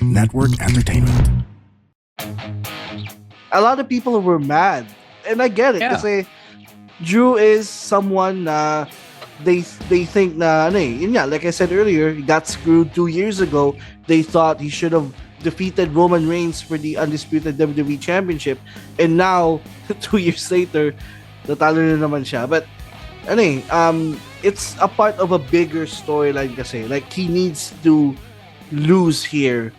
Network Entertainment. A lot of people were mad. And I get it. Kasi Drew is someone na they think na, yun nga, like I said earlier, he got screwed 2 years ago. They thought he should have defeated Roman Reigns for the undisputed WWE Championship. And now, 2 years later, natalo na naman siya. But, it's a part of a bigger storyline kasi. Like, he needs to lose here.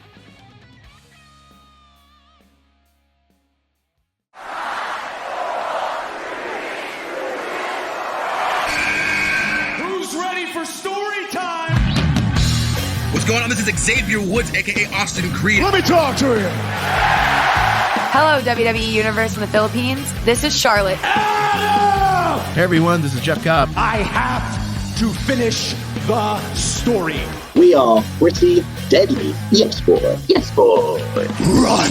Who's ready for story time? What's going on? This is Xavier Woods, aka Austin Creed. Let me talk to you. Hello, WWE Universe from the Philippines. This is Charlotte. Hey everyone, this is Jeff Cobb. I have to finish the story. We are pretty deadly. Yes, boy. Yes, boy. Run!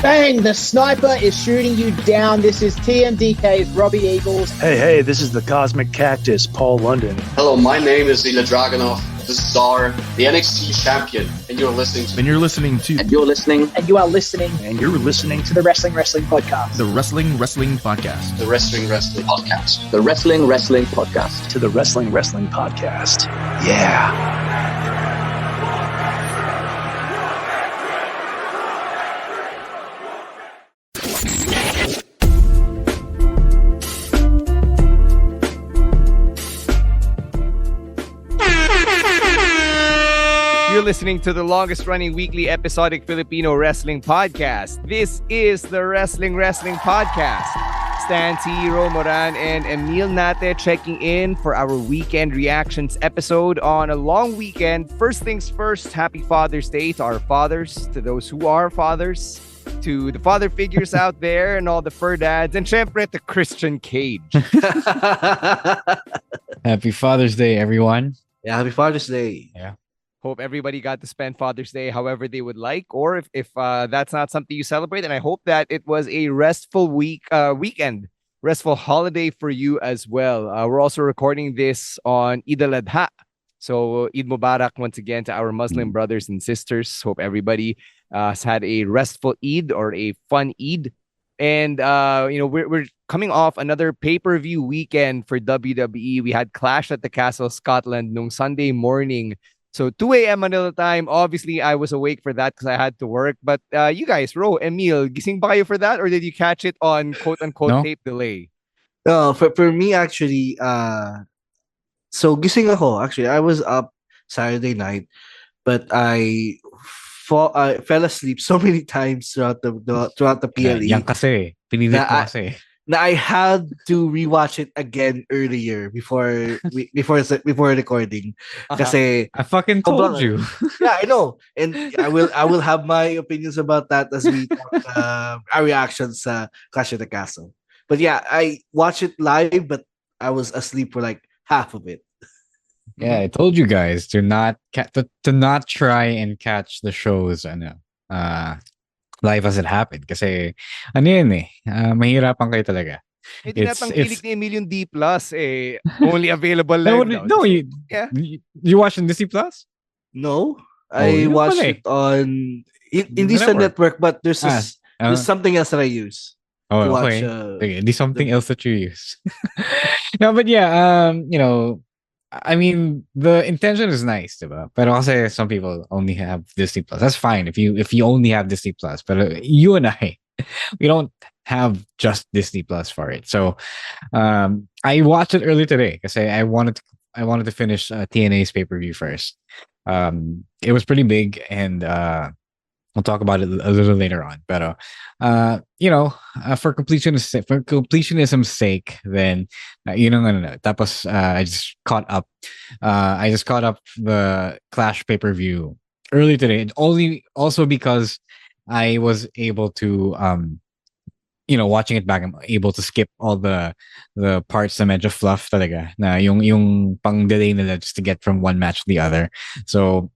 Bang! The sniper is shooting you down. This is TMDK's Robbie Eagles. Hey, this is the Cosmic Cactus, Paul London. Hello, my name is Ilya Dragunov, the Czar, the NXT champion, and you're listening to... And you're listening to... And you're listening. And you are listening. And you're listening to the Wrestling Podcast. The Wrestling Podcast. The Wrestling Podcast. The Wrestling Podcast. To the Wrestling Podcast. Yeah. You're listening to the longest-running weekly episodic Filipino wrestling podcast. This is the Wrestling Podcast. Stan T, Romoran, and Emile Nate checking in for our weekend reactions episode on a long weekend. First things first, happy Father's Day to our fathers, to those who are fathers, to the father figures out there and all the fur dads, and syempre to Christian Cage. Happy Father's Day, everyone. Yeah, happy Father's Day. Yeah. Hope everybody got to spend Father's Day however they would like, or if that's not something you celebrate. And I hope that it was a restful weekend, restful holiday for you as well. We're also recording this on Eid al-Adha. So Eid Mubarak once again to our Muslim brothers and sisters. Hope everybody has had a restful Eid or a fun Eid. And, we're coming off another pay-per-view weekend for WWE. We had Clash at the Castle Scotland nung Sunday morning. So 2 a.m. Manila time. Obviously, I was awake for that because I had to work. But you guys, Ro, Emile, gising ba kayo for that? Or did you catch it on quote-unquote tape delay? For me, actually, so gising ako. Actually, I was up Saturday night, but I fell asleep so many times throughout the PLE. Yan kasi. Pinilit ko kasi. Na I had to rewatch it again earlier before recording. Kasi I fucking told you. Yeah, I know. And I will have my opinions about that as we talk, our reactions sa Clash of the Castle. But yeah, I watched it live, but I was asleep for like half of it. Yeah, I told you guys to not try and catch the shows live as it happened. Kasi, mahirapan kayo talaga. Tinatangkilik ni Emile yung D+, only available live now. No, you watching Disney Plus? No, I watched it on hindi sa network, but there's something else that I use. Oh, watch, okay. There's something else that you use. No, but yeah, I mean, the intention is nice, diba? Pero kasi some people only have Disney Plus. That's fine if you only have Disney Plus. But you and I, we don't have just Disney Plus for it. So, I watched it early today because I wanted to finish TNA's pay-per-view first. It was pretty big, and we'll talk about it a little later on. But for completionism's sake, then tapos I just caught up. I just caught up the Clash pay-per-view early today. Also because I was able to watching it back, I'm able to skip all the parts na medyo fluff talaga na yung pang delay nila just to get from one match to the other. So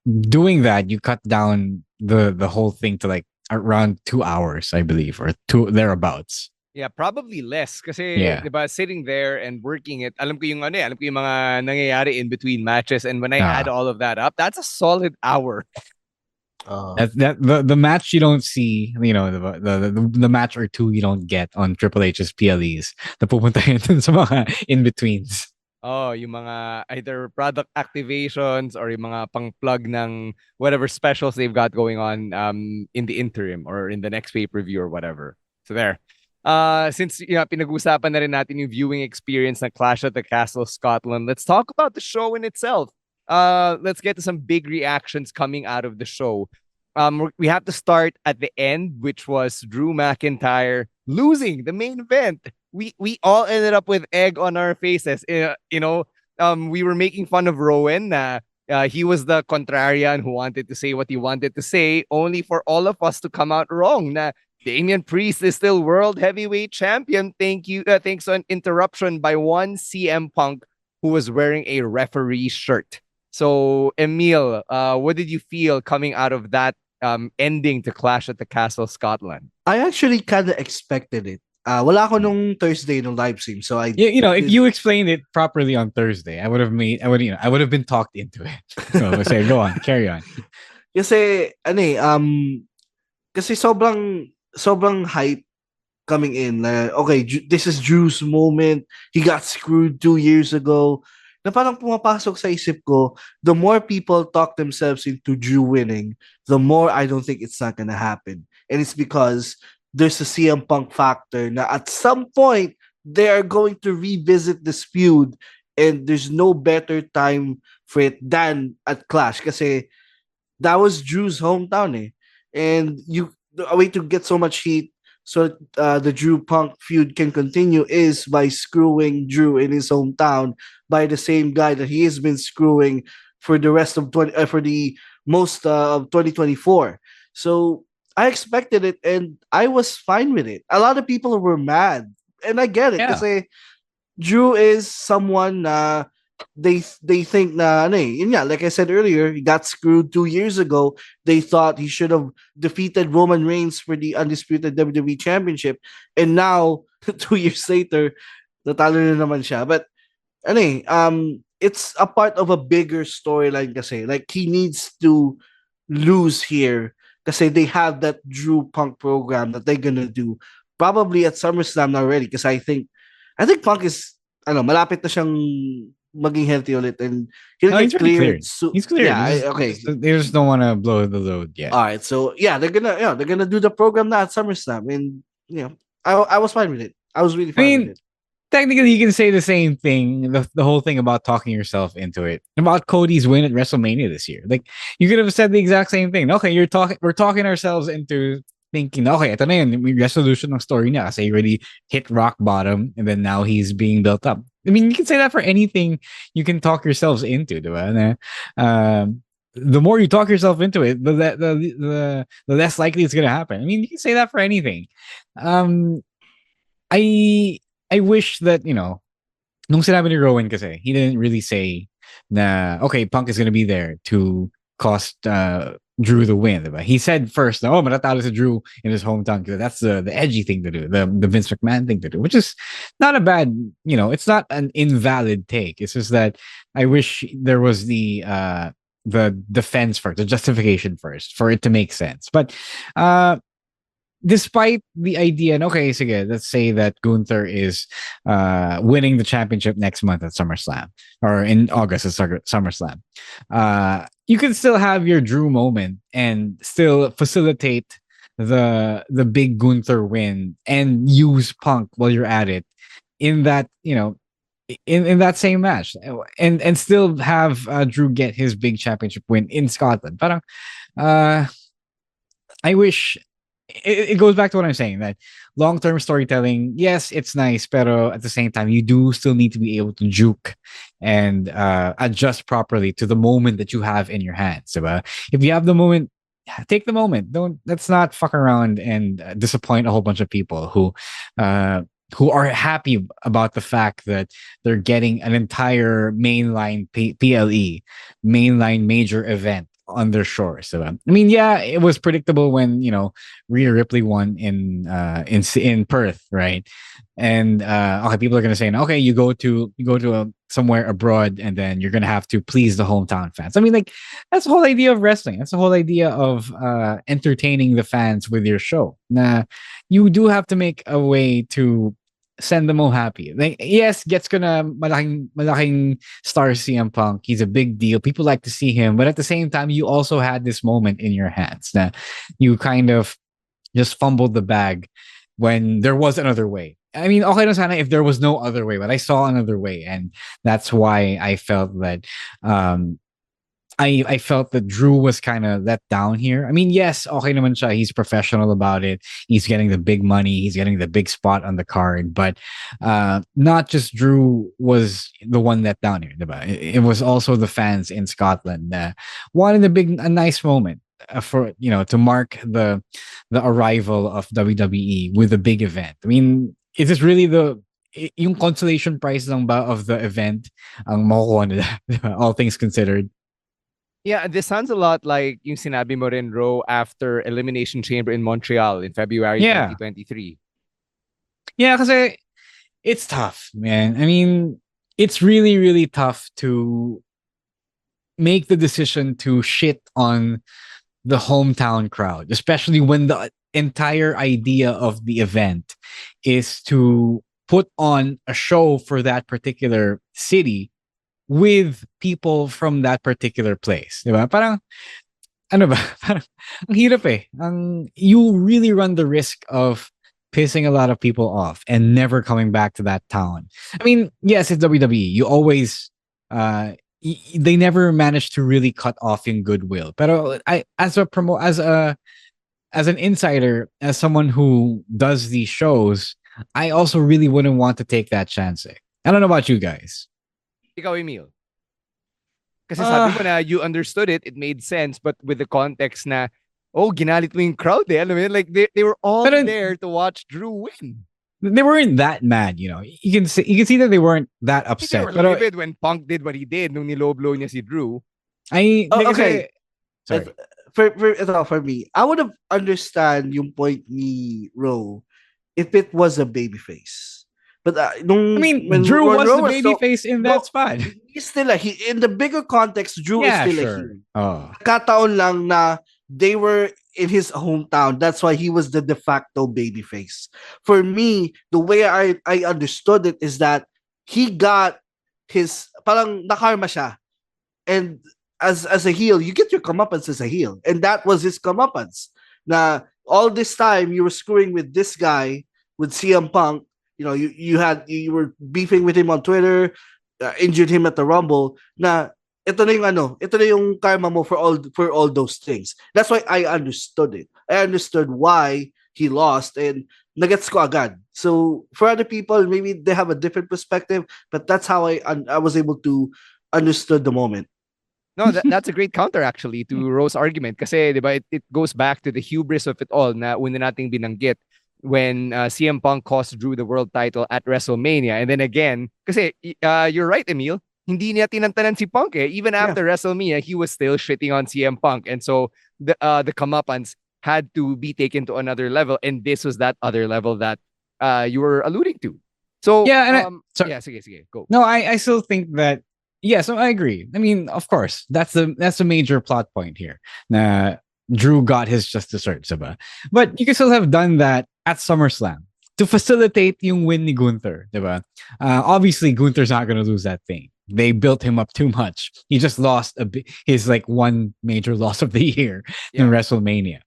doing that, you cut down the whole thing to like around 2 hours, I believe, or two thereabouts. Yeah, probably less. Kasi, Yeah. diba, sitting there and working it, alam ko yung ano alam ko yung mga nangyayari in between matches. And when I add all of that up, that's a solid hour. The match you don't see, the match or two you don't get on Triple H's PLEs. Na pupunta yun dun sa mga in-betweens. Oh, yung mga either product activations or yung mga pang-plug ng whatever specials they've got going on in the interim or in the next pay-per-view or whatever. So there. Since pinag-usapan na rin natin yung viewing experience ng Clash at the Castle Scotland, let's talk about the show in itself. Let's get to some big reactions coming out of the show. We have to start at the end, which was Drew McIntyre losing the main event. We all ended up with egg on our faces. We were making fun of Rowan. He was the contrarian who wanted to say what he wanted to say, only for all of us to come out wrong. Na Damian Priest is still world heavyweight champion. Thanks to an interruption by one CM Punk who was wearing a referee shirt. So, Emile, what did you feel coming out of that ending to Clash at the Castle Scotland? I actually kind of expected it. Wala ako nung Thursday nung live stream, so if you explained it properly on Thursday, I would have been talked into it. So say, go on, carry on. Kasi kasi sobrang hype coming in. Okay, this is Drew's moment. He got screwed 2 years ago. Na parang pumapasok sa isip ko, the more people talk themselves into Drew winning, the more I don't think it's not gonna happen. And it's because there's a CM Punk factor na at some point, they are going to revisit this feud and there's no better time for it than at Clash kasi that was Drew's hometown eh. And a way to get so much heat so the Drew Punk feud can continue is by screwing Drew in his hometown by the same guy that he has been screwing for the rest of for the most of 2024. So I expected it and I was fine with it. A lot of people were mad and I get it kasi Drew is someone they think na like I said earlier, he got screwed 2 years ago. They thought he should have defeated Roman Reigns for the undisputed WWE Championship, and now 2 years later, natalo na naman siya. But it's a part of a bigger storyline kasi. Like he needs to lose here kasi they have that Drew Punk program that they're gonna do probably at SummerSlam already. Because I think Punk is malapit na siyang maging healthy ulit and he'll get cleared. He's cleared. Yeah, okay. They just don't want to blow the load yet. All right, so yeah, they're gonna do the program now at SummerSlam, and I was fine with it. I was really fine with it. Technically, you can say the same thing. The whole thing about talking yourself into it about Cody's win at WrestleMania this year. Like you could have said the exact same thing. Okay, we're talking ourselves into thinking, okay, ito na yun, may resolution ng story niya kasi he already hit rock bottom and then now he's being built up. I mean, you can say that for anything you can talk yourselves into, diba? The more you talk yourself into it, the less likely it's gonna happen. I mean, you can say that for anything. I wish that, nung sinabi ni Rowan kasi, he didn't really say na, okay, Punk is gonna be there to cost Drew the win. Diba? He said first, matatalo si Drew in his hometown because that's the edgy thing to do, the Vince McMahon thing to do, which is not a bad, it's not an invalid take. It's just that I wish there was the defense first, the justification first for it to make sense. But despite the idea, and okay, sige, let's say that Gunther is winning the championship next month at SummerSlam or in August at SummerSlam. You can still have your Drew moment and still facilitate the big Gunther win and use Punk while you're at it in that, in that same match and still have Drew get his big championship win in Scotland. Parang I wish it goes back to what I'm saying, that long-term storytelling, yes, it's nice, pero at the same time, you do still need to be able to juke and adjust properly to the moment that you have in your hands. Diba? If you have the moment, take the moment. Let's not fuck around and disappoint a whole bunch of people who are happy about the fact that they're getting an entire mainline PLE, mainline major event on their shores. Diba? I mean, yeah, it was predictable when Rhea Ripley won in Perth, right? And okay, people are gonna say, okay, you go to somewhere abroad, and then you're gonna have to please the hometown fans. I mean, like that's the whole idea of wrestling. That's the whole idea of entertaining the fans with your show. Nah, you do have to make a way to send them all happy. Like, yes, gets gonna malaking star CM Punk. He's a big deal. People like to see him, but at the same time, you also had this moment in your hands that you kind of just fumbled the bag when there was another way. I mean, okay, no sana if there was no other way, but I saw another way, and that's why I felt that I felt that Drew was kind of let down here. I mean, yes, okay naman siya. He's professional about it. He's getting the big money. He's getting the big spot on the card. But not just Drew was the one let down here. Diba? It was also the fans in Scotland wanted a nice moment for to mark the arrival of WWE with a big event. I mean, is this really yung consolation prize lang ba of the event ang makukuha nila, all things considered? Yeah, this sounds a lot like yung sinabi mo rin, Ro, after Elimination Chamber in Montreal in February 2023. Yeah, kasi it's tough, man. I mean, it's really, really tough to make the decision to shit on the hometown crowd, especially when the entire idea of the event is to put on a show for that particular city with people from that particular place. Diba? Parang, ano ba? Parang, ang hirap eh. You really run the risk of pissing a lot of people off and never coming back to that town. I mean, yes, it's WWE. You always, they never manage to really cut off in goodwill. Pero as an insider, as someone who does these shows, I also really wouldn't want to take that chance. I don't know about you guys. Ikaw, Emile. Kasi sabi mo na you understood it, it made sense, but with the context na, ginalit mo yung crowd eh. Alam mo yun? Like, they were all there to watch Drew win. They weren't that mad, You can see that they weren't that upset. They were livid when Punk did what he did nung nilow-blow niya si Drew. Okay. Sorry. For me, I would have understand yung point ni Ro if it was a babyface. But when Drew was the babyface in that spot. He's still in the bigger context, Drew is still a heel. Oh. Kataon lang na they were in his hometown. That's why he was the de facto babyface. For me, the way I understood it is that he got his parang nakarma siya. And as a heel, you get your comeuppance as a heel. And that was his comeuppance. Na all this time you were screwing with this guy, with CM Punk. You were beefing with him on Twitter, injured him at the Rumble. Na ito na yung karma mo for all those things. That's why I understood it. I understood why he lost, and nagets ko agad. So for other people, maybe they have a different perspective, but that's how I was able to understood the moment. No, that's a great counter actually to Ro's argument. Kasi diba, it goes back to the hubris of it all na una nating binanggit when CM Punk cost Drew the world title at WrestleMania. And then again, kasi you're right, Emile, hindi niya tinantanan si Punk eh. Even after WrestleMania, he was still shitting on CM Punk. And so the comeuppance had to be taken to another level. And this was that other level that you were alluding to. So, yeah, sige, go. No, I still think that, so I agree. I mean, of course, that's a major plot point here. Drew got his just desserts, diba? But you could still have done that at SummerSlam to facilitate yung win ni Gunther, diba? Obviously, Gunther's not going to lose that thing. They built him up too much. He just lost his one major loss of the year in WrestleMania.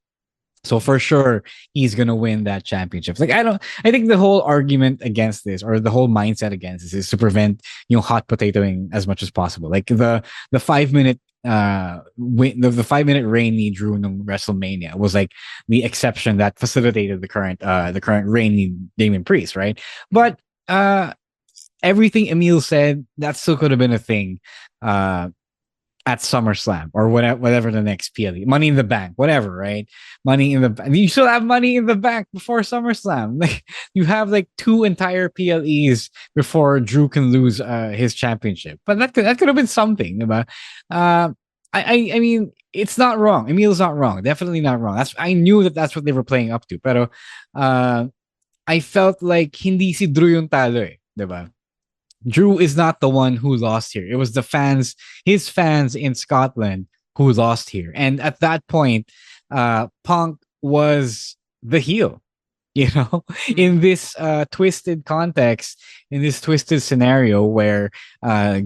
So for sure, he's gonna win that championship. I think the whole argument against this, or the whole mindset against this, is to prevent hot potatoing as much as possible. Like the 5-minute the 5-minute reign he drew in WrestleMania was like the exception that facilitated the current reign in Damian Priest, right? But everything Emile said, that still could have been a thing at SummerSlam or whatever the next PLE. Money in the Bank, whatever, right? Money in the Bank. You still have Money in the Bank before SummerSlam. Like, you have 2 entire PLEs before Drew can lose his championship. But that could have been something. I mean, it's not wrong. Emile's not wrong. Definitely not wrong. I knew that that's what they were playing up to. Pero I felt like hindi si Drew yung talo eh, 'di ba? Drew is not the one who lost here. It was the fans, his fans in Scotland who lost here. And at that point, Punk was the heel. You know, in this twisted context, in this twisted scenario where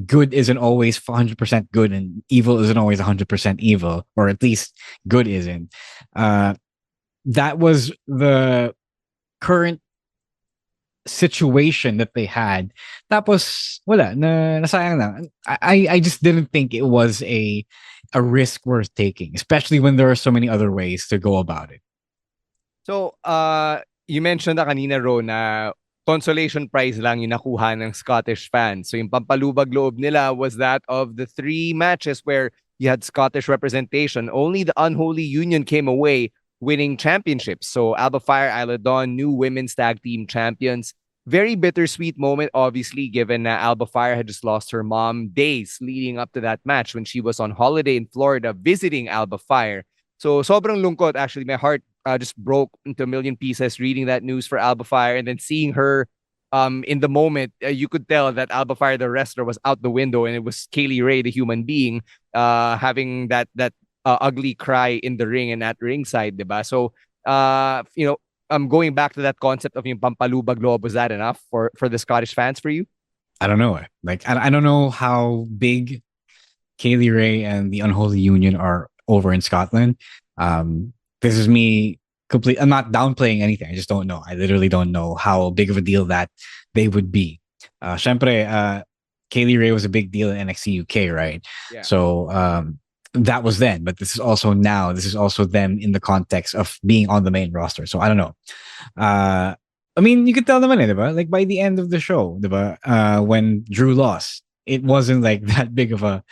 good isn't always 100% good and evil isn't always 100% evil, or at least good isn't. That was the current situation that they had. Tapos wala nasayang lang. I just didn't think it was a risk worth taking, especially when there are so many other ways to go about it. So, you mentioned na kanina, Ro, na consolation prize lang yung nakuha ng Scottish fans. So yung pampalubag loob nila was that of the 3 matches where you had Scottish representation. Only the Unholy Union came away winning championships. So Alba Fire, Isla Dawn, new women's tag team champions. Very bittersweet moment, obviously, given that Alba Fire had just lost her mom days leading up to that match when she was on holiday in Florida visiting Alba Fire. So sobrang lungkot. Actually, my heart just broke into a million pieces reading that news for Alba Fire, and then seeing her in the moment. You could tell that Alba Fire, the wrestler, was out the window, and it was Kaylee Ray, the human being, having that ugly cry in the ring and at ringside, diba? So, going back to that concept of yung pampalubag loob, was that enough for the Scottish fans for you? I don't know. Like, I don't know how big Kaylee Ray and the Unholy Union are over in Scotland. This is me I'm not downplaying anything. I just don't know. I literally don't know how big of a deal that they would be. Syempre, Kaylee Ray was a big deal in NXT UK, right? Yeah. So that was then, but this is also now. This is also them in the context of being on the main roster. So I don't know. I mean, you could tell them, diba? Like by the end of the show, diba? When Drew lost, it wasn't like that big of a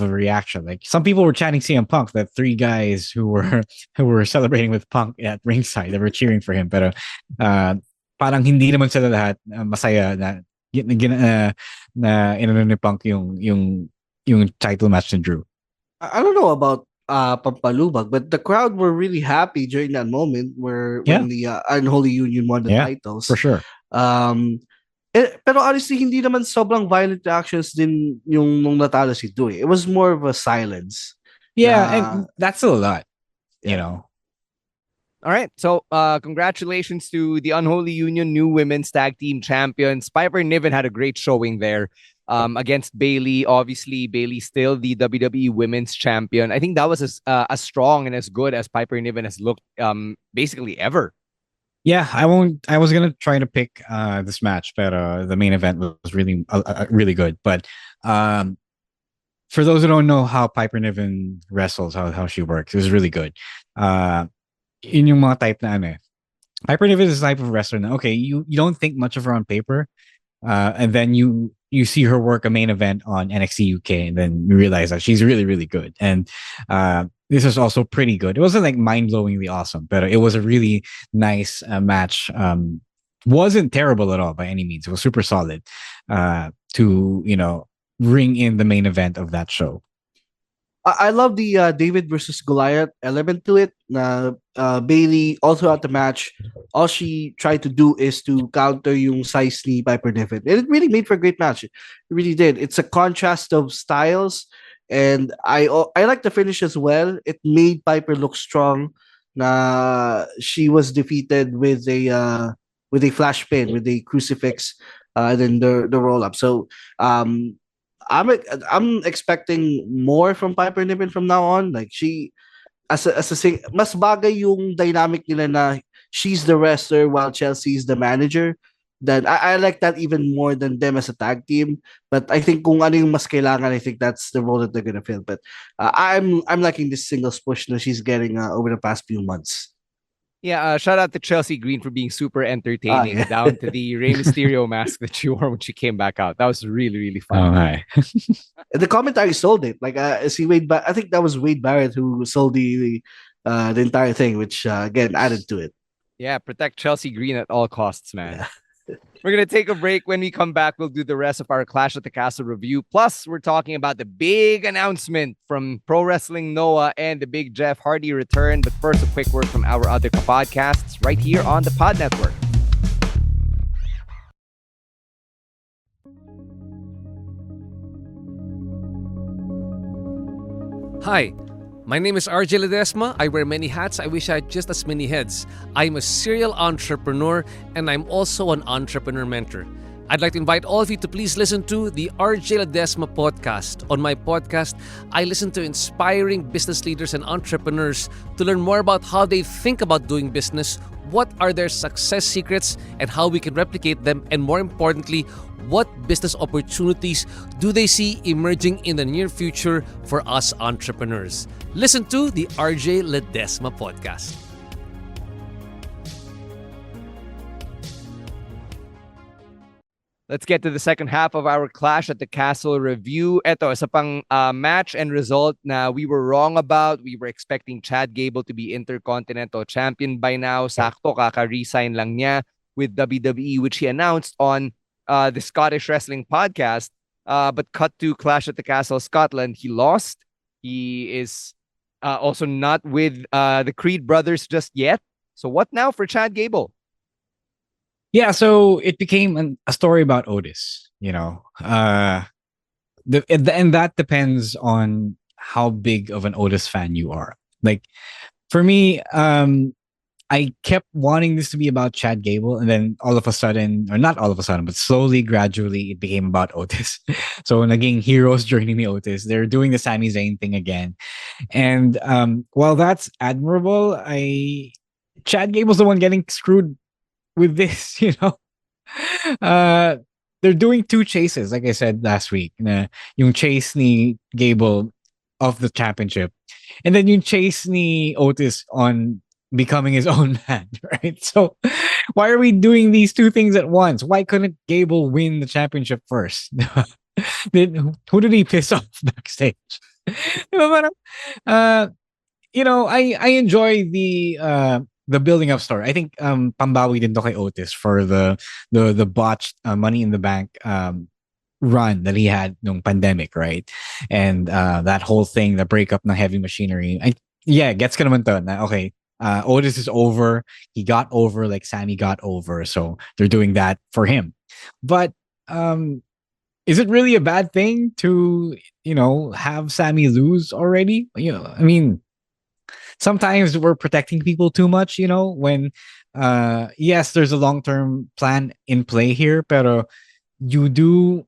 reaction. Like some people were chanting CM Punk, that 3 guys who were celebrating with Punk at ringside, they were cheering for him. Pero parang hindi naman sila lahat masaya na inano ni Punk yung title match ni Drew. I don't know about pampalubag, but the crowd were really happy during that moment when the Unholy Union won the titles. For sure. Pero honestly, hindi naman sobrang violent reactions din yung nung natalo si Dewey. It was more of a silence. Yeah, and that's still a lot, you know. All right. So, congratulations to the Unholy Union, new women's tag team champions. Piper Niven had a great showing there against Bayley. Obviously, Bayley still the WWE Women's Champion. I think that was as strong and as good as Piper Niven has looked basically ever. Yeah, I was gonna try to pick this match, but the main event was really really good. But for those who don't know how Piper Niven wrestles, how she works, it was really good. In yung mga type na ano, Piper Niven is the type of wrestler na, okay, you don't think much of her on paper, and then you see her work a main event on NXT UK, and then you realize that she's really, really good. And this was also pretty good. It wasn't like mind-blowingly awesome, but it was a really nice match. Wasn't terrible at all by any means. It was super solid to, ring in the main event of that show. I love the David versus Goliath element to it. Bayley, all throughout the match, all she tried to do is to counter yung size ni Piper Niven. And it really made for a great match. It really did. It's a contrast of styles. And I like the finish as well. It made Piper look strong. She was defeated with a flash pin, with a crucifix, and then the roll up. So I'm expecting more from Piper Niven from now on. Like she, as a mas bagay yung dynamic nila na she's the wrestler while Chelsea's the manager. Then I like that even more than them as a tag team. But I think kung ano yung mas kailangan, I think that's the role that they're gonna fill. But I'm liking this singles push that she's getting over the past few months. Yeah, shout out to Chelsea Green for being super entertaining, down to the Rey Mysterio mask that she wore when she came back out. That was really, really fun. Oh, hi. The commentary sold it. Like see I think that was Wade Barrett who sold the entire thing, which again added to it. Yeah, protect Chelsea Green at all costs, man. We're going to take a break. When we come back, we'll do the rest of our Clash at the Castle review. Plus, we're talking about the big announcement from Pro Wrestling Noah and the big Jeff Hardy return. But first, a quick word from our other podcasts right here on the Pod Network. Hi, my name is RJ Ledesma. I wear many hats. I wish I had just as many heads. I'm a serial entrepreneur and I'm also an entrepreneur mentor. I'd like to invite all of you to please listen to the RJ Ledesma podcast. On my podcast, I listen to inspiring business leaders and entrepreneurs to learn more about how they think about doing business, what are their success secrets, and how we can replicate them, and more importantly, what business opportunities do they see emerging in the near future for us entrepreneurs. Listen to the RJ Ledesma podcast. Let's get to the second half of our Clash at the Castle review. Ito, isa pang match and result na we were wrong about. We were expecting Chad Gable to be Intercontinental Champion by now. Sakto, kaka-resign lang niya with WWE, which he announced on the Scottish Wrestling podcast. But cut to Clash at the Castle Scotland, he lost. He is also not with the Creed brothers just yet. So what now for Chad Gable? Yeah, so it became a story about Otis, you know. And that depends on how big of an Otis fan you are. Like, for me, I kept wanting this to be about Chad Gable, and then all of a sudden, or not all of a sudden, but slowly, gradually, it became about Otis. So naging heroes joining the Otis. They're doing the Sami Zayn thing again. And while that's admirable, Chad Gable's the one getting screwed with this, you know. They're doing two chases, like I said last week. Yung chase ni Gable of the championship, and then yung chase ni Otis on becoming his own man, right? So why are we doing these two things at once? Why couldn't Gable win the championship first? Who did he piss off backstage? You know, I enjoy the building up story. I think pambawi din to kay Otis for the botched Money in the Bank run that he had nung pandemic, right? And that whole thing, the breakup ng Heavy Machinery. Gets ko naman to na okay. Otis is over. He got over like Sammy got over. So they're doing that for him. But is it really a bad thing to, you know, have Sammy lose already? You know, I mean, sometimes we're protecting people too much, you know, when yes, there's a long-term plan in play here, pero you do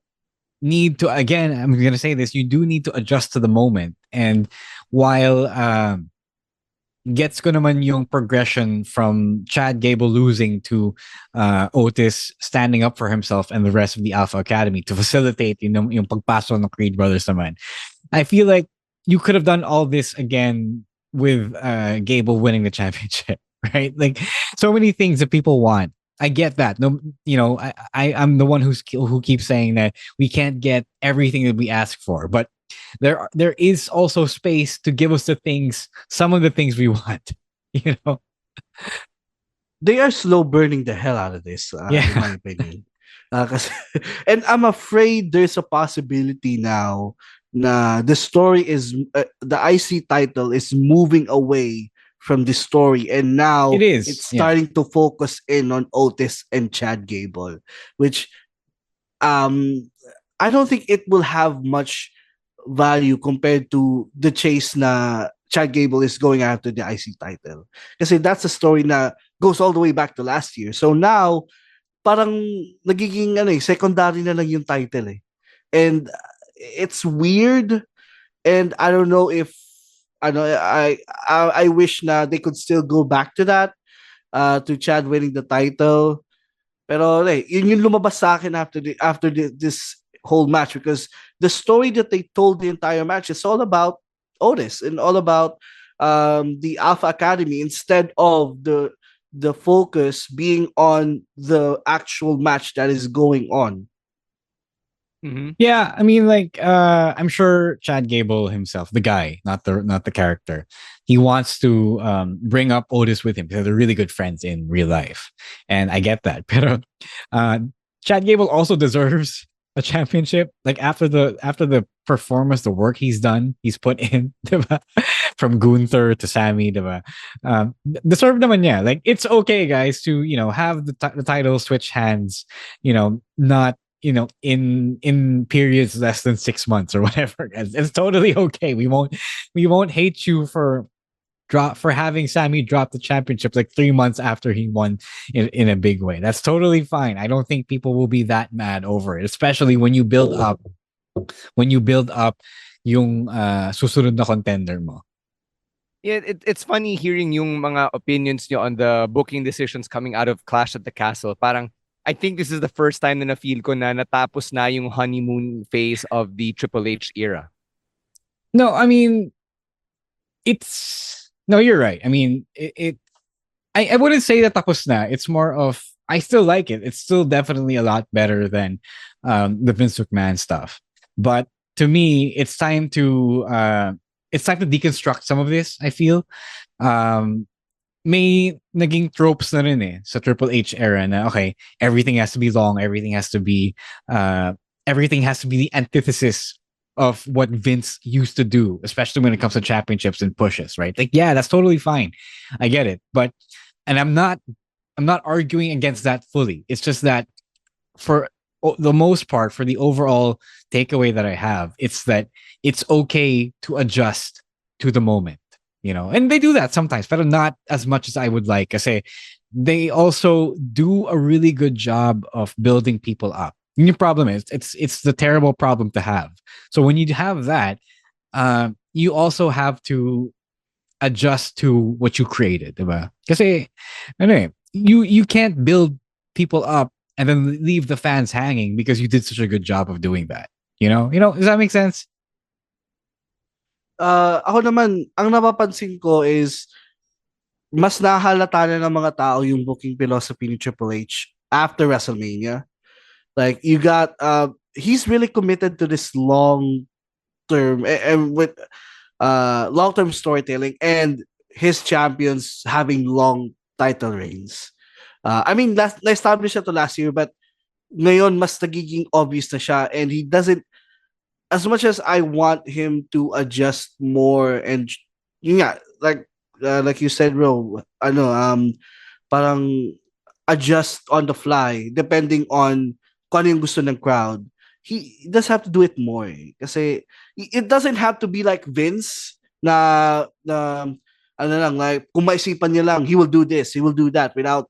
need to, again, I'm going to say this, you do need to adjust to the moment. And while gets ko naman yung progression from Chad Gable losing to Otis standing up for himself and the rest of the Alpha Academy to facilitate yung pagpasok ng Creed brothers naman. I feel like you could have done all this again with Gable winning the championship, right? Like, so many things that people want. I get that. No, you know, I'm the one who keeps saying that we can't get everything that we ask for, but there is also space to give us some of the things we want, you know. They are slow burning the hell out of this, in my opinion. And I'm afraid there's a possibility now na the story is the IC title is moving away from the story, and now it's starting to focus in on Otis and Chad Gable, which I don't think it will have much value compared to the chase na Chad Gable is going after the IC title. Kasi that's a story na goes all the way back to last year. So now, parang nagiging secondary na lang yung title eh. And it's weird, and I don't know if I wish na they could still go back to that, to Chad winning the title. Pero yun yung lumabas sa akin after this whole match, because the story that they told the entire match is all about Otis and all about the Alpha Academy, instead of the focus being on the actual match that is going on. Yeah, I mean, like, I'm sure Chad Gable himself, the guy, not the character, he wants to bring up Otis with him because they're really good friends in real life, and I get that. But Chad Gable also deserves a championship. Like after the performance, the work he's put in, diba? From Gunther to Sammy, diba? Deserve naman yeah. Like it's okay, guys, to have the title switch hands. Not in periods less than 6 months or whatever. It's totally okay. We won't hate you for having Sammy drop the championship like 3 months after he won in a big way. That's totally fine. I don't think people will be that mad over it, especially when you build up yung susunod na contender mo. Yeah, it's funny hearing yung mga opinions nyo on the booking decisions coming out of Clash at the Castle. Parang, I think this is the first time na na-feel ko na natapos na yung honeymoon phase of the Triple H era. No, I mean, no, you're right. I mean, I wouldn't say that tapos na. It's more of, I still like it. It's still definitely a lot better than the Vince McMahon stuff. But to me, it's time to deconstruct some of this, I feel. May naging tropes na rin sa Triple H era na okay, everything has to be long, everything has to be the antithesis of what Vince used to do, especially when it comes to championships and pushes, right? Like, yeah, that's totally fine. I get it. And I'm not arguing against that fully. It's just that for the most part, for the overall takeaway that I have, it's that it's okay to adjust to the moment. And they do that sometimes, but not as much as I would like. I say they also do a really good job of building people up. And the problem is, it's the terrible problem to have. So when you have that, you also have to adjust to what you created, diba? Kasi, you can't build people up and then leave the fans hanging because you did such a good job of doing that. Does that make sense? Ako naman, ang napapansin ko is mas nahalata na ng mga tao yung booking philosophy ni Triple H after WrestleMania. Like you got he's really committed to this long term and with long-term storytelling and his champions having long title reigns. I mean, na-establish na to last year, but ngayon mas nagiging obvious na siya, and he doesn't, as much as I want him to adjust more, and yeah, like you said, bro, parang adjust on the fly depending on kung ano yung gusto ng crowd. He does have to do it more. Kasi it doesn't have to be like Vince na ano lang, like kung maisipan niya lang, he will do this, he will do that without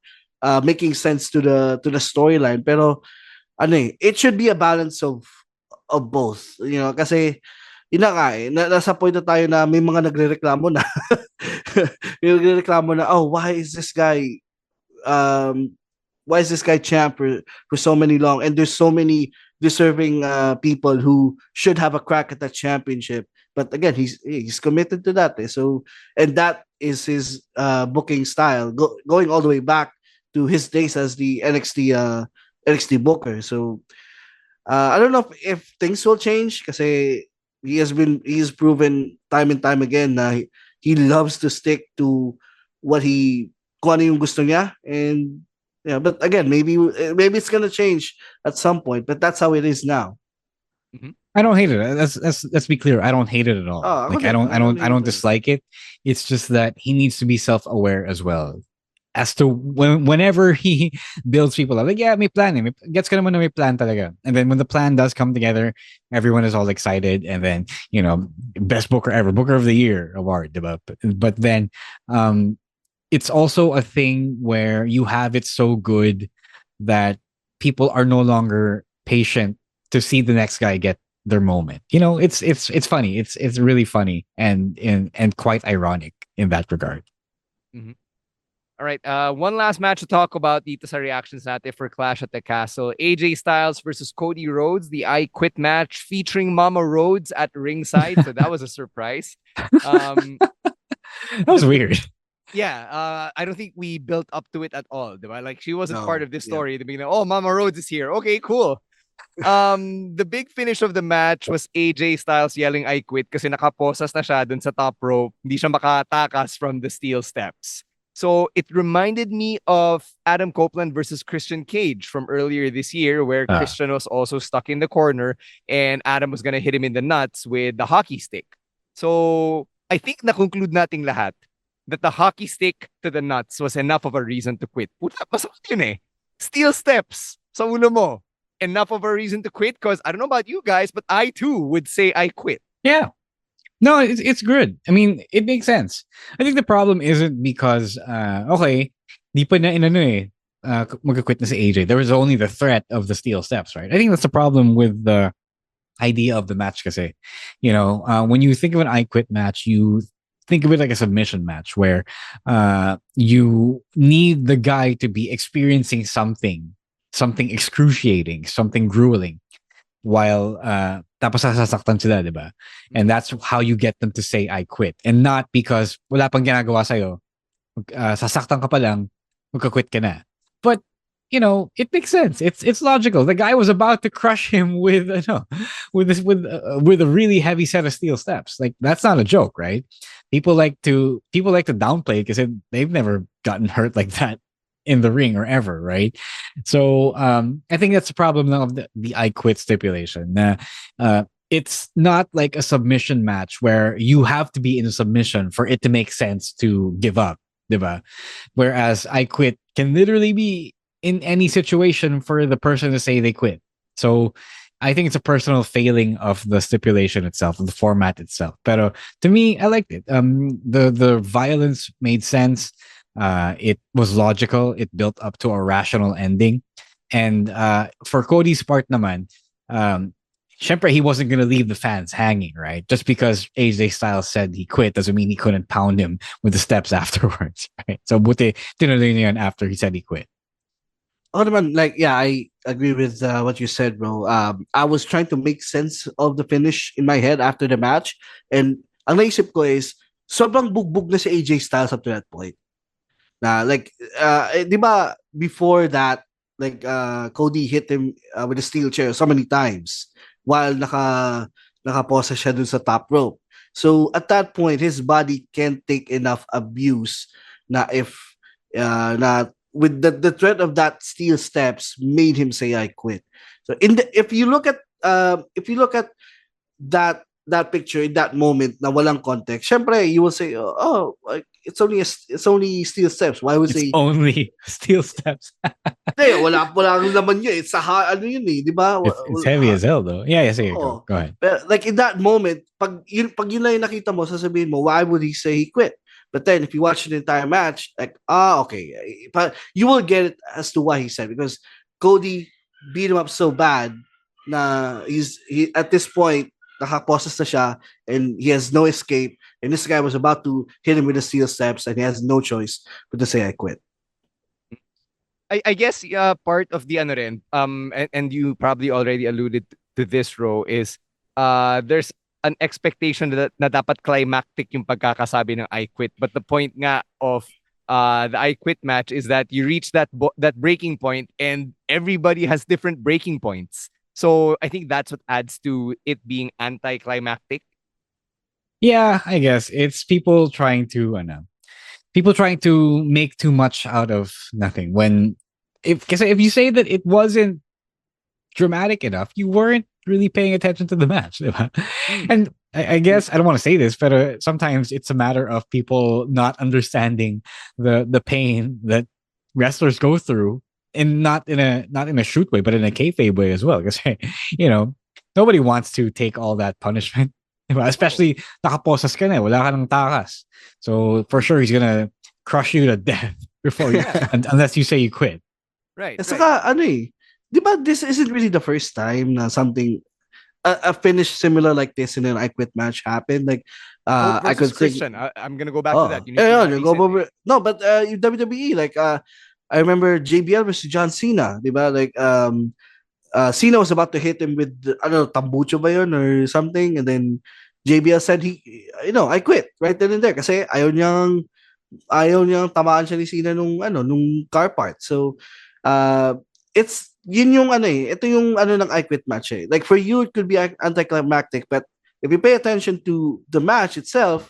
making sense to the storyline. Pero it should be a balance of both, kasi nasa point na tayo na may mga nagrereklamo na oh, why is this guy champ for so many long, and there's so many deserving people who should have a crack at that championship, but again he's committed to that, so, and that is his booking style, going all the way back to his days as the NXT booker. So I don't know if things will change, kasi he's proven time and time again na he loves to stick to kung ano yung gusto niya, and yeah, but again, maybe it's gonna change at some point, but that's how it is now. I don't hate it. Let's be clear. I don't hate it at all. Like I don't dislike it. It's just that he needs to be self-aware as well, as to whenever he builds people up. Like, yeah, may plan. Gets ka naman na may plan talaga. And then when the plan does come together, everyone is all excited. And then, best booker ever, Booker of the Year award. Diba? But then it's also a thing where you have it so good that people are no longer patient to see the next guy get their moment. It's funny. It's really funny and quite ironic in that regard. Mm-hmm. All right, one last match to talk about dito sa reactions natin for Clash at the Castle. AJ Styles versus Cody Rhodes, the I Quit match featuring Mama Rhodes at ringside. So that was a surprise. That was weird. Yeah, I don't think we built up to it at all. Right? Like, she wasn't part of this story. The beginning, oh, Mama Rhodes is here. Okay, cool. The big finish of the match was AJ Styles yelling I quit kasi nakaposas na siya dun sa top rope. Hindi siya makatakas from the steel steps. So it reminded me of Adam Copeland versus Christian Cage from earlier this year, where Christian was also stuck in the corner and Adam was gonna hit him in the nuts with the hockey stick. So I think na-conclude nating lahat that the hockey stick to the nuts was enough of a reason to quit. Puta, masakit yun eh. Steel steps sa ulo mo. Enough of a reason to quit? Because I don't know about you guys, but I too would say I quit. Yeah. No, it's good. I mean, it makes sense. I think the problem isn't because okay, di pa na inano eh magka-quit na si AJ. There was only the threat of the steel steps, right? I think that's the problem with the idea of the match kasi. You know, when you think of an I quit match, you think of it like a submission match where you need the guy to be experiencing something excruciating, something grueling, while tapos sasaktan sila, diba? And that's how you get them to say I quit, and not because wala pang ginagawa sa'yo, sasaktan ka pa lang, magka-quit ka na. But you know, it makes sense. It's logical. The guy was about to crush him with with a really heavy set of steel steps. Like that's not a joke, right? People like to downplay it because they've never gotten hurt like that in the ring or ever, right? So I think that's the problem of the I quit stipulation. It's not like a submission match where you have to be in a submission for it to make sense to give up, diba? Whereas I quit can literally be in any situation for the person to say they quit. So I think it's a personal failing of the stipulation itself, of the format itself. But to me, I liked it. The violence made sense. It was logical. It built up to a rational ending. And for Cody's part naman, syempre he wasn't going to leave the fans hanging, right? Just because AJ Styles said he quit doesn't mean he couldn't pound him with the steps afterwards, right? So buti tinuloy niya yun after he said he quit. Oh, naman, like, yeah, I agree with what you said, bro. I was trying to make sense of the finish in my head after the match. And ang naisip ko is, sobrang bugbog na si AJ Styles up to that point. Like, di ba, before that, like, Cody hit him with a steel chair so many times while nakaposa siya dun sa top rope. So, at that point, his body can't take enough abuse na with the threat of that steel steps made him say I quit. So if you look at that picture in that moment na walang context, syempre you will say, oh, like it's only steel steps. Why would say only steel steps? wala naman yun. It's ano yun eh, di ba? It's heavy as hell though. Yeah, say it. Go ahead. But like in that moment, pag yun lang yung nakita mo, sasabihin mo, why would he say he quit? But then if you watch the entire match, like, okay. But you will get it as to why he said, because Cody beat him up so bad na he at this point, nakaposas na siya and he has no escape. And this guy was about to hit him with the steel steps and he has no choice but to say, I quit. I guess part of the ano rin, and you probably already alluded to this, Ro, is there's an expectation that na dapat climactic yung pagkakasabi ng I quit. But the point nga of the I quit match is that you reach that breaking point and everybody has different breaking points. So I think that's what adds to it being anticlimactic. Yeah, I guess it's people trying to make too much out of nothing. If you say that it wasn't dramatic enough, you weren't really paying attention to the match. And I guess I don't want to say this, but sometimes it's a matter of people not understanding the pain that wrestlers go through, and not in a shoot way, but in a kayfabe way as well. Because nobody wants to take all that punishment, especially nakaposas ka na, wala ka ng takas. So for sure he's gonna crush you to death before you, unless you say you quit. Right. Saka di ba this isn't really the first time na something a finish similar like this in an I quit match happened. Like I could Christian. I'm gonna go back to that. No, but WWE, like I remember JBL versus John Cena, di ba? Like Cena was about to hit him with I don't know, tambucho ba yun or something, and then JBL said I quit right then and there kasi ayaw niyang tamaan siya ni Cena nung car part. So it's yun yung ano eh, ito yung ano ng I Quit match eh. Like for you, it could be anticlimactic, but if you pay attention to the match itself,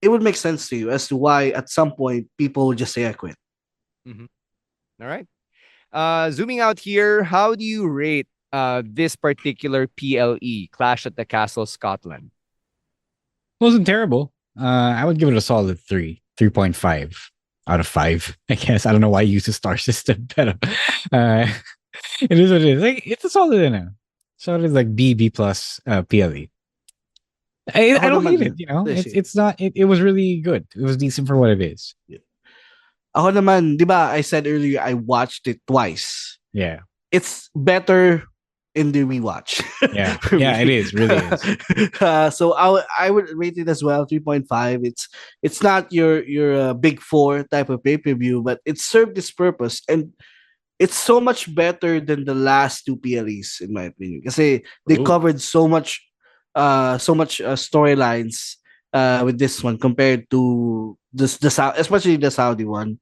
it would make sense to you as to why at some point people would just say I quit. Mm-hmm. All right. Zooming out here, how do you rate this particular PLE, Clash at the Castle Scotland? Wasn't terrible. I would give it a solid 3.5 out of 5. I guess I don't know why you use a star system, but it is what it is. Like it's a solid, solid like B plus PLE. I don't hate it. It's not. It was really good. It was decent for what it is. Yeah. Ako naman, di ba? I said earlier I watched it twice. Yeah, it's better in the rewatch. Yeah, yeah, it is. Really is. So I would rate it as well 3.5. It's not your big four type of pay per view, but it served its purpose and it's so much better than the last two PLEs in my opinion. Because they covered so much storylines with this one compared to especially the Saudi one,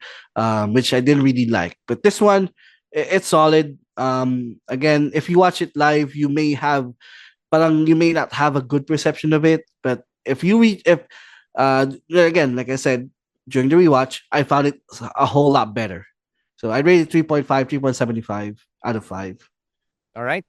which I didn't really like. But this one, it's solid. Again, if you watch it live, you may not have a good perception of it. But if again, like I said during the rewatch, I found it a whole lot better. So I rated 3.5, 3.75 out of 5. All right.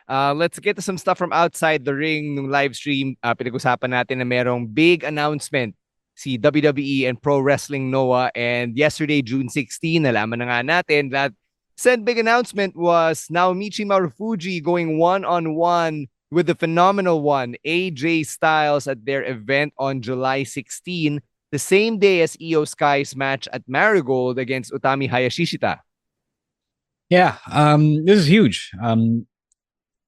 Let's get to some stuff from outside the ring. Nung live stream, pinag-usapan natin na merong big announcement si WWE and Pro Wrestling Noah. And yesterday, June 16, nalaman na nga natin that said big announcement was Naomichi Marufuji going one-on-one with the phenomenal one, AJ Styles, at their event on July 16, the same day as Io Sky's match at Marigold against Utami Hayashishita. Yeah, this is huge.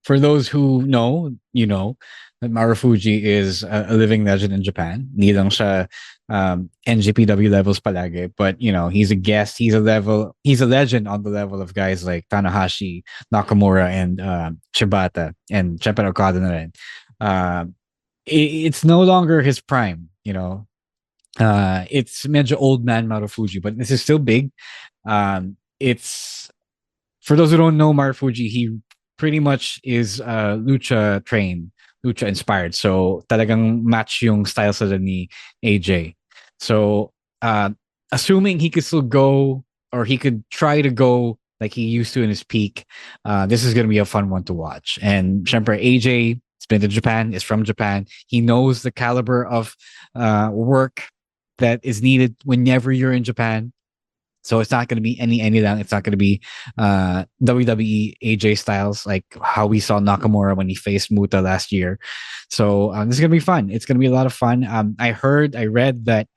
For those who know, you know that Marufuji is a living legend in Japan. Hindi lang siya NJPW levels palagi, but he's a guest. He's a legend on the level of guys like Tanahashi, Nakamura, and Shibata, and syempre Okada na rin. It's no longer his prime. It's medyo old man Marufuji, but this is still big. It's for those who don't know Marufuji, he pretty much is lucha trained, lucha inspired. So talagang match yung style sa ni AJ. So assuming he could still go, or he could try to go like he used to in his peak, this is going to be a fun one to watch. And syempre AJ has been to Japan, is from Japan. He knows the caliber of work that is needed whenever you're in Japan. So it's not going to be any lang. It's not going to be WWE AJ Styles like how we saw Nakamura when he faced Muta last year. So this is going to be fun. It's going to be a lot of fun. I read that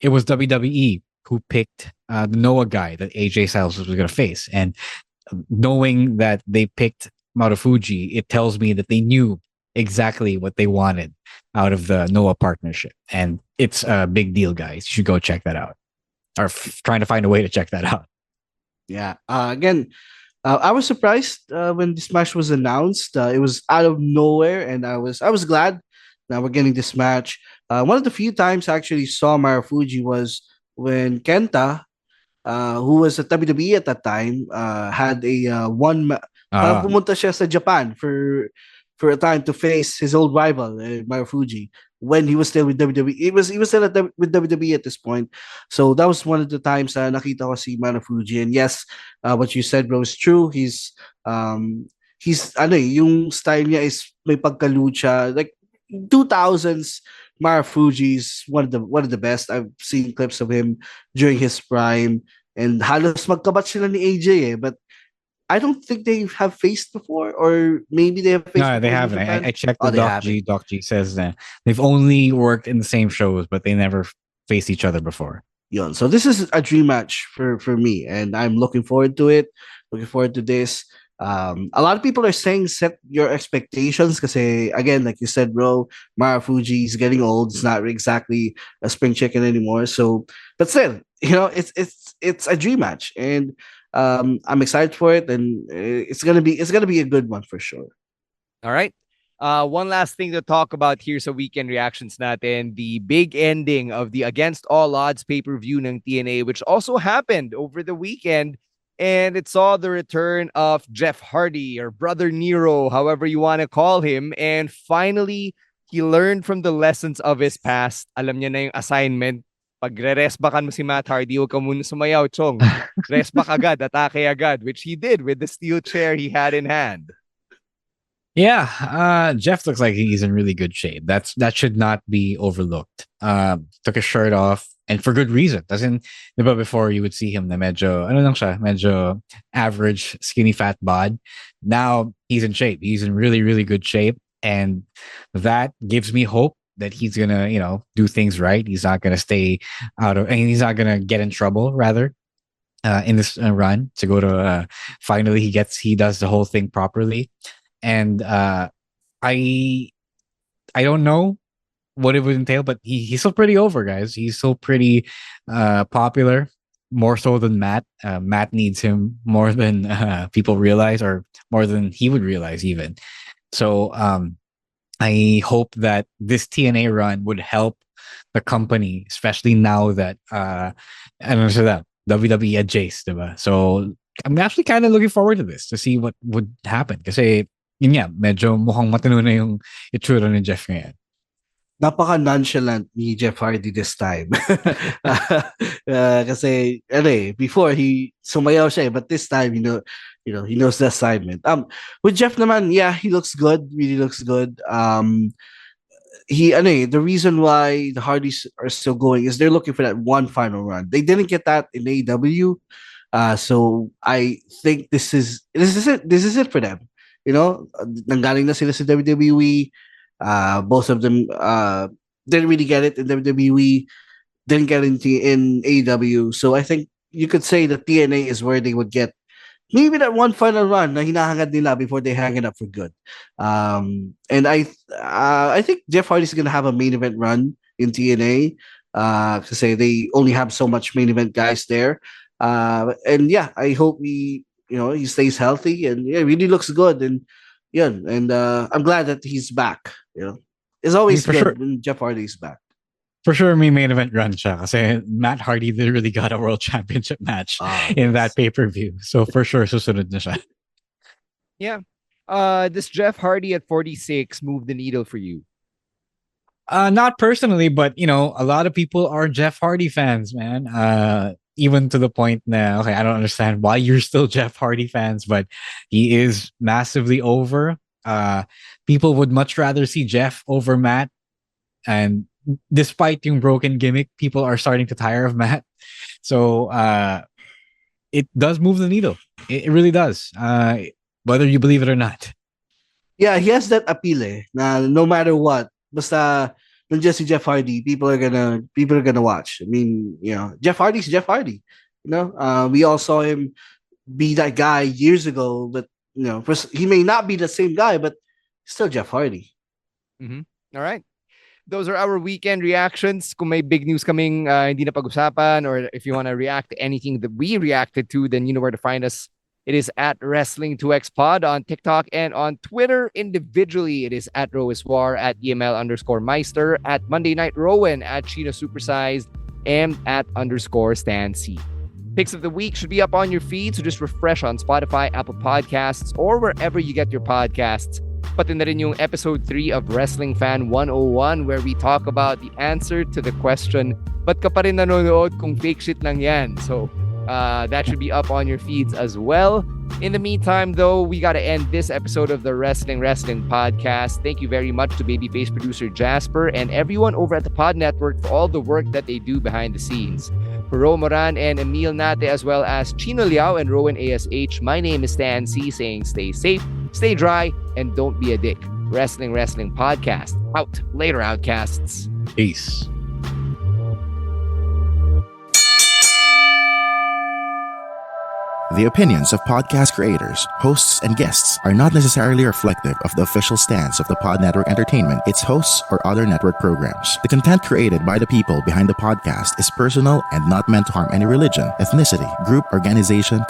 it was WWE who picked the Noah guy that AJ Styles was going to face. And knowing that they picked Marufuji, it tells me that they knew exactly what they wanted out of the Noah partnership. And it's a big deal, guys. You should go check that out. Or trying to find a way to check that out. Yeah. Again, I was surprised when this match was announced. It was out of nowhere, and I was glad that we're getting this match. One of the few times I actually saw Marufuji was when Kenta, who was at WWE at that time, had a pumunta siya sa Japan for a time to face his old rival, Marufuji, when he was still with WWE. He was still with WWE at this point. So that was one of the times nakita ko si Marufuji. And yes, what you said, bro, is true. He's yung style niya is may pagkalucha. Like 2000s Marufuji is one of the best. I've seen clips of him during his prime. And halos magkabat sila ni AJ but I don't think they have faced before, or maybe they have faced. No, they haven't. I checked with Doc G. Doc G says that they've only worked in the same shows, but they never faced each other before. Yon. So this is a dream match for me, and I'm looking forward to it. Looking forward to this. A lot of people are saying set your expectations because, again, like you said, bro, Marufuji is getting old. It's not exactly a spring chicken anymore. So, but still, it's a dream match, and I'm excited for it, and it's gonna be a good one for sure. All right. One last thing to talk about here sa weekend reactions natin, the big ending of the Against All Odds pay-per-view ng TNA, which also happened over the weekend. And it saw the return of Jeff Hardy, or Brother Nero, however you want to call him. And finally, he learned from the lessons of his past. Alam niya na yung assignment. Pag re-resbakan mo si Matt Hardy, huwag ka muna sumayaw, Chong. Resback agad, atake agad, which he did with the steel chair he had in hand. Yeah, Jeff looks like he's in really good shape. That should not be overlooked. Took his shirt off, and for good reason. Doesn't, diba before you would see him na medyo, ano lang siya, medyo average, skinny, fat bod. Now he's in shape. He's in really, really good shape, and that gives me hope that he's gonna, do things right. He's not gonna stay out of, and he's not gonna get in trouble. Rather, in this run to go to, finally he does the whole thing properly. And I don't know what it would entail, but he's still pretty over, guys. He's still pretty popular, more so than Matt. Matt needs him more than people realize, or more than he would realize even. So I hope that this TNA run would help the company, especially now that WWE adjaced, diba? So I'm actually kind of looking forward to this, to see what would happen. Kasi yun nga, medyo mukhang matino na yung itsura ni Jeff ngayon. Napaka-nonchalant ni Jeff Hardy this time. Kasi, before he sumayaw siya, but this time, he knows the assignment. With Jeff naman, yeah, he looks good, really looks good. The reason why the Hardys are still going is they're looking for that one final run. They didn't get that in AEW, so I think this is it for them. Nanggaling na sila sa WWE. Both of them didn't really get it in WWE, didn't get it in AEW. So I think you could say that TNA is where they would get maybe that one final run na hinahangad nila before they hang it up for good. And I think Jeff Hardy is going to have a main event run in TNA. To say they only have so much main event guys there. And yeah, I hope he stays healthy, and yeah, really looks good. And yeah, and I'm glad that he's back. It's always good when Jeff Hardy's back. For sure, may main event run siya kasi Matt Hardy literally got a world championship match in that pay-per-view. So for sure, susunod na siya. Yeah. Does Jeff Hardy at 46 move the needle for you? Not personally, but a lot of people are Jeff Hardy fans, man. Even to the point now, okay, I don't understand why you're still Jeff Hardy fans, but he is massively over. People would much rather see Jeff over Matt, and despite yung broken gimmick, people are starting to tire of Matt. So it does move the needle. It really does, whether you believe it or not. Yeah, he has that appeal na no matter what, basta nandiyan si Jeff Hardy, people are gonna watch. I mean, Jeff Hardy's Jeff Hardy. We all saw him be that guy years ago, but he may not be the same guy, but still Jeff Hardy. Mm-hmm. All right. Those are our weekend reactions. Kung may big news kaming hindi na pag-usapan, or if you want to react to anything that we reacted to, then you know where to find us. It is at Wrestling2XPod on TikTok and on Twitter. Individually, it is at Roiswar, at EML_Meister, at Monday Night Rowan, at Sheena Supersized, and at _Stan C. Picks of the week should be up on your feed, so just refresh on Spotify, Apple Podcasts, or wherever you get your podcasts. Pati na rin yung episode 3 of Wrestling Fan 101, where we talk about the answer to the question, ba't ka pa rin nanonood kung fake shit lang yan? So that should be up on your feeds as well. In the meantime, though, we got to end this episode of the Wrestling Podcast. Thank you very much to Babyface producer Jasper and everyone over at the Pod Network for all the work that they do behind the scenes. For Ro Moran and Emile Nate, as well as Chino Liao and Rowan ASH, my name is Stan C, saying stay safe, stay dry, and don't be a dick. Wrestling Podcast. Out. Later, Outcasts. Peace. The opinions of podcast creators, hosts, and guests are not necessarily reflective of the official stance of the Pod Network Entertainment, its hosts, or other network programs. The content created by the people behind the podcast is personal and not meant to harm any religion, ethnicity, group, organization,